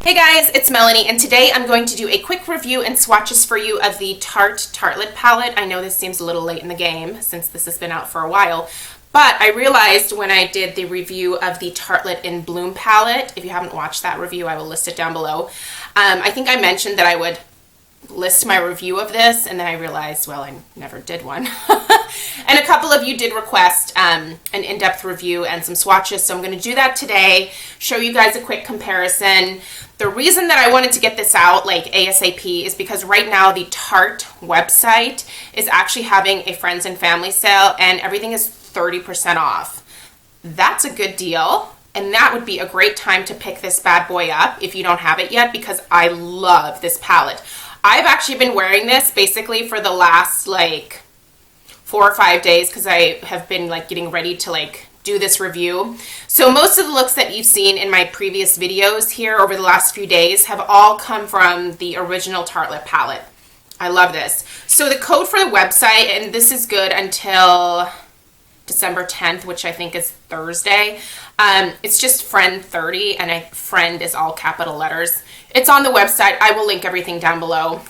Hey guys, it's Melanie, and today I'm going to do a quick review and swatches for you of the Tarte Tartelette palette. I know this seems a little late in the game since this has been out for a while, but I realized when I did the review of the Tartelette in Bloom palette, if you haven't watched that review, I will list it down below. I think I mentioned that I would list my review of this, and then I realized, well, I never did one. And a couple of you did request an in-depth review and some swatches, so I'm going to do that today, show you guys a quick comparison. The reason that I wanted to get this out like ASAP is because right now the Tarte website is actually having a friends and family sale, and everything is 30% off. That's a good deal, and that would be a great time to pick this bad boy up if you don't have it yet, because I love this palette. I've actually been wearing this basically for the last like 4 or 5 days because I have been like getting ready to like do this review. So most of the looks that you've seen in my previous videos here over the last few days have all come from the original Tartelette palette. I love this. So the code for the website, and this is good until December 10th, which I think is Thursday. It's just friend30, and friend is all capital letters. It's on the website. I will link everything down below.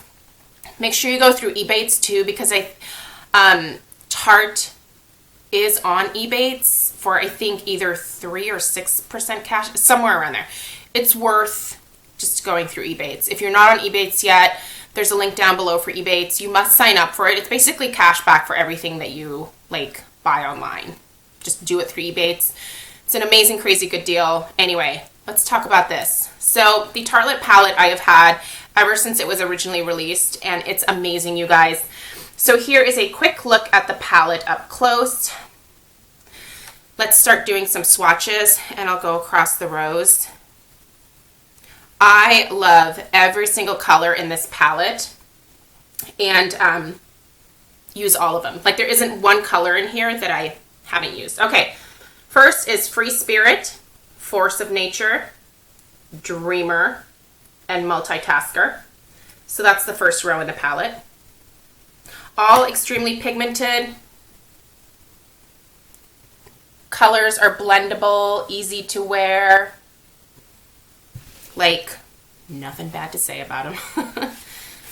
Make sure you go through Ebates too, because Tarte is on Ebates for I think either 3 or 6% cash, somewhere around there. It's worth just going through Ebates. If you're not on Ebates yet, there's a link down below for Ebates. You must sign up for it. It's basically cash back for everything that you like buy online. Just do it through Ebates. It's an amazing, crazy good deal. Anyway, let's talk about this. So the Tartelette palette I have had ever since it was originally released, and it's amazing, you guys. So here is a quick look at the palette up close. Let's start doing some swatches, and I'll go across the rows. I love every single color in this palette, and use all of them. Like, there isn't one color in here that I haven't used. Okay, first is Free Spirit, Force of Nature, Dreamer, and Multitasker. So that's the first row in the palette. All extremely pigmented. Colors are blendable, easy to wear. Like, nothing bad to say about them.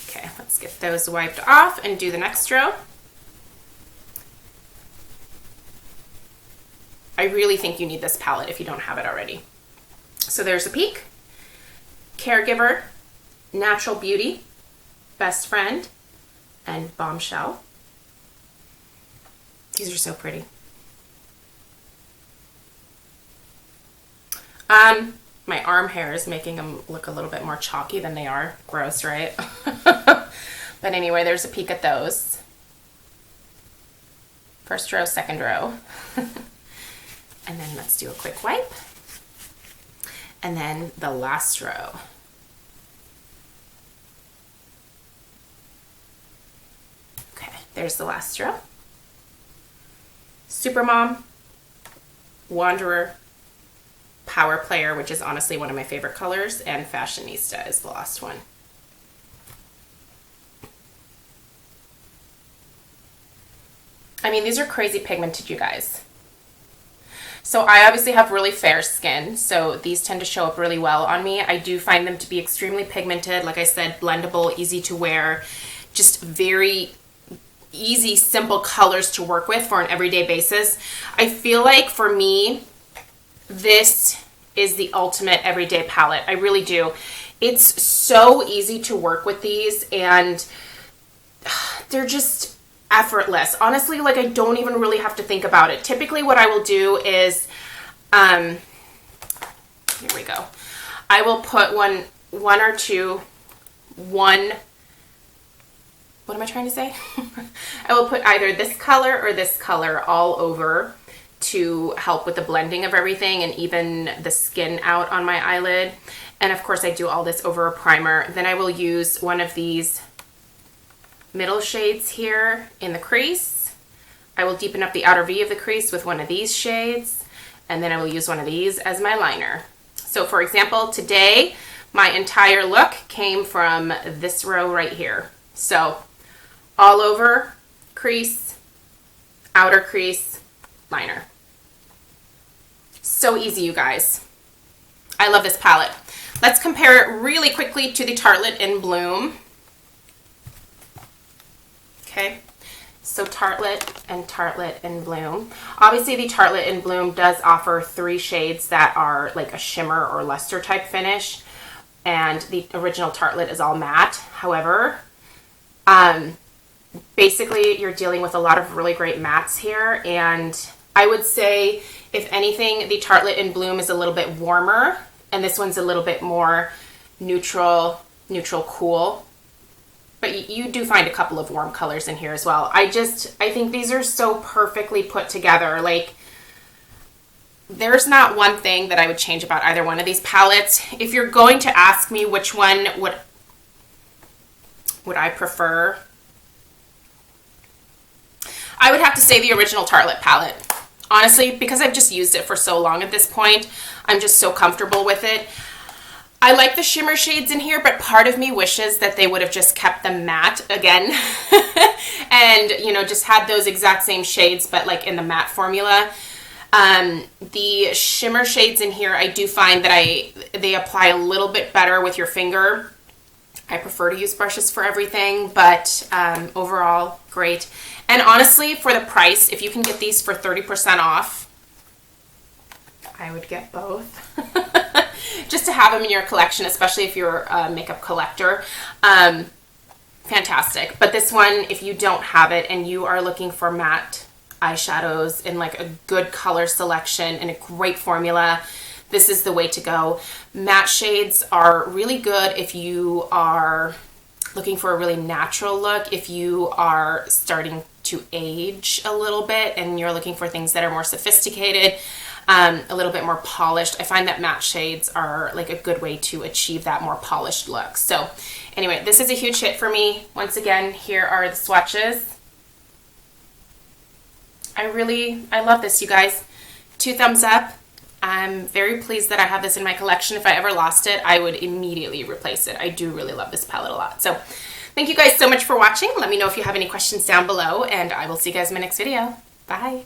Okay, let's get those wiped off and do the next row. I really think you need this palette if you don't have it already. So there's a peek. Caregiver, Natural Beauty, Best Friend, and Bombshell. These are so pretty. My arm hair is making them look a little bit more chalky than they are. Gross, right? But anyway, there's a peek at those. First row, second row. And then let's do a quick wipe. And then the last row. Okay, there's the last row. Supermom, Wanderer, Power Player, which is honestly one of my favorite colors, and Fashionista is the last one. I mean, these are crazy pigmented, you guys. So I obviously have really fair skin, so these tend to show up really well on me. I do find them to be extremely pigmented, like I said, blendable, easy to wear, just very easy, simple colors to work with for an everyday basis. I feel like for me, this is the ultimate everyday palette. I really do. It's so easy to work with these, and they're just effortless. Honestly, like, I don't even really have to think about it. Typically what I will do is, here we go. I will put one or two, what am I trying to say? I will put either this color or this color all over to help with the blending of everything and even the skin out on my eyelid. And of course I do all this over a primer. Then I will use one of these middle shades here in the crease. I will deepen up the outer V of the crease with one of these shades, and then I will use one of these as my liner. So for example, today my entire look came from this row right here. So all over, crease, outer crease, liner. So easy, you guys. I love this palette. let's compare it really quickly to the Tartelette in Bloom. Okay, so Tartelette in Bloom. Obviously the Tartelette in Bloom does offer 3 shades that are like a shimmer or luster type finish, and the original Tartelette is all matte. However, basically you're dealing with a lot of really great mattes here, and I would say, if anything, the Tartelette in Bloom is a little bit warmer, and this one's a little bit more neutral cool. But you do find a couple of warm colors in here as well. I think these are so perfectly put together. Like, there's not one thing that I would change about either one of these palettes. If you're going to ask me which one would I prefer, I would have to say the original Tartelette palette. Honestly, because I've just used it for so long at this point, I'm just so comfortable with it. I like the shimmer shades in here, but part of me wishes that they would have just kept them matte again and, you know, just had those exact same shades, but like in the matte formula. The shimmer shades in here, I do find that they apply a little bit better with your finger. I prefer to use brushes for everything, but overall, great. And honestly, for the price, if you can get these for 30% off, I would get both. Just to have them in your collection, especially if you're a makeup collector. Fantastic. But this one, if you don't have it and you are looking for matte eyeshadows in like a good color selection and a great formula, this is the way to go. Matte shades are really good if you are looking for a really natural look, if you are starting to age a little bit and you're looking for things that are more sophisticated, a little bit more polished. I find that matte shades are like a good way to achieve that more polished look. So anyway, this is a huge hit for me. Once again, here are the swatches. I love this, you guys. 2 thumbs up. I'm very pleased that I have this in my collection. If I ever lost it, I would immediately replace it. I do really love this palette a lot. So thank you guys so much for watching. Let me know if you have any questions down below, and I will see you guys in my next video. Bye.